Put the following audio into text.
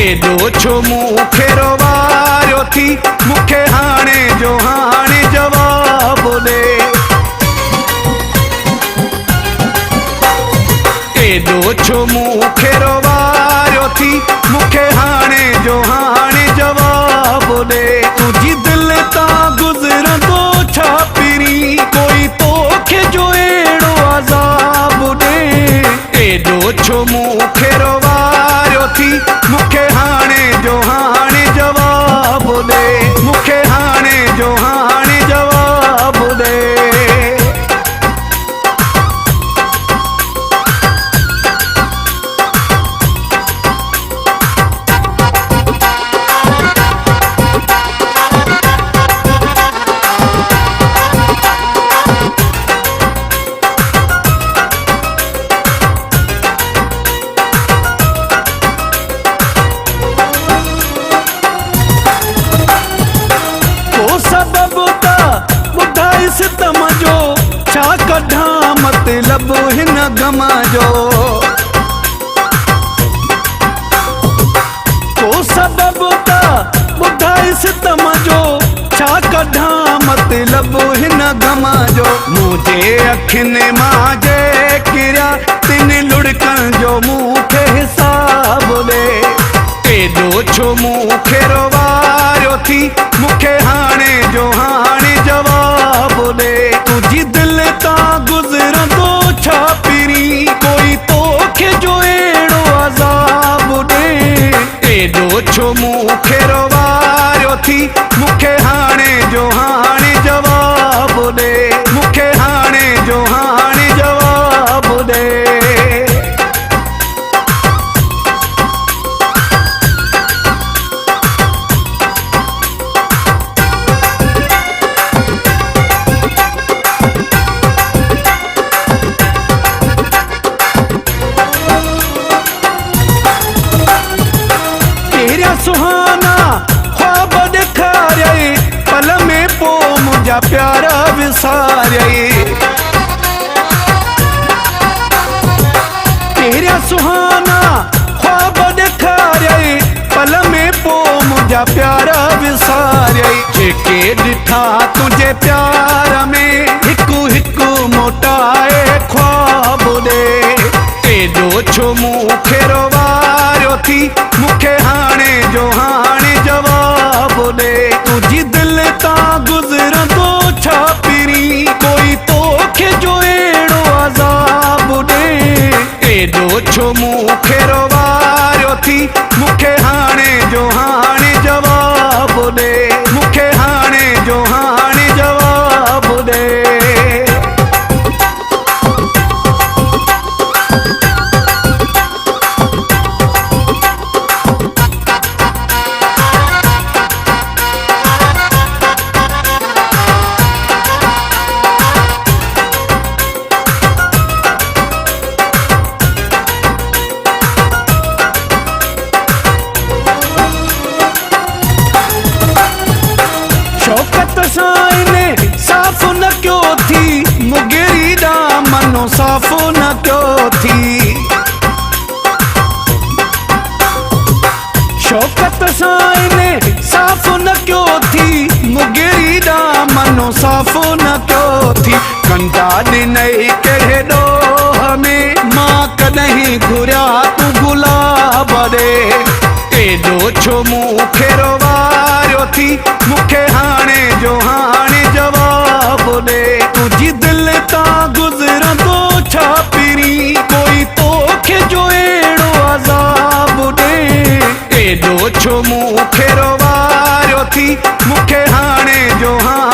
एॾो छो मूंखे रोवारियो थी मूंखे हाणे जो हाणे जवाब ॾे एॾो छो मूंखे रोवारियो थी मूंखे हाणे जो हाणे जवाब ॾे तुंहिंजी दिलि तां गुज़रंदो छा पहिरीं कोई तोखे जो अहिड़ो अज़ाब ॾे एॾो छो मूंखे रोवारियो थी मूंखे हाणे जो हाणे जवाब ॾे मूंखे हाणे जो हाणे जवाब ॾे सितम जो छा कढां मतलब हिन गम जो को सबब त ॿुधाए सितम जो छा कढां मतलब हिन गम जो मुंहिंजे अखियुनि मां जे किरिया तिन लुड़कनि जो मूंखे हिसाब ॾे एॾो छो मूंखे रोवारियो थी मूंखे हाणे जो हाणे जवाब ॾे तुंहिंजी दिलि तां गुज़रंदो छा पहिरीं कोई तोखे जो अहिड़ो अज़ाब ॾे एॾो छो मूंखे रोवारियो थी मूंखे हाणे जो हाणे जवाब ॾे मूंखे हाणे जो हाणे जवाब ॾे सुहाना ख्वाब ॾेखारियई पल में पोइ मुंहिंजा प्यार विसारियई तेरिया सुहाना ख्वाब ॾेखारियई पल में पोइ मुंहिंजा प्यार विसारियई जेके ॾिठा तुंहिंजे प्यार में हिकु हिकु मोटाए ख्वाब ॾे एॾो छो मूंखे रोवारियो थी मूंखे हाणे जो हाणे जवाब ॾे तुंहिंजी दिलि तां गुज़रंदो छा पहिरीं कोई तोखे जो अहिड़ो अज़ाब ॾे एॾो छो मूंखे रोवारियो थी मूंखे हाणे जो हाणे जवाब ॾे मूंखे हाणे जो हाणे जवाब ॾे शौकत सां इने साफ़ न कयो थी मुगेरी दामनो साफ़ न कयो थी शौकत सां इने साफ़ न कयो थी मुगेरी दामनो साफ़ न कयो थी कंदा ॾिनई कहिड़े ॾोह में मां कॾहिं घुरिया तूं गुलाब ॾे एॾो छो मूंखे रोवारियो थी मूंखे हाणे जो हाणे जवाब ॾे तुंहिंजी दिलि तां गुज़रंदो छा पहिरीं कोई तोखे जो अहिड़ो अज़ाब ॾे एॾो छो मूंखे रोवारियो थी मूंखे हाणे जो हाणे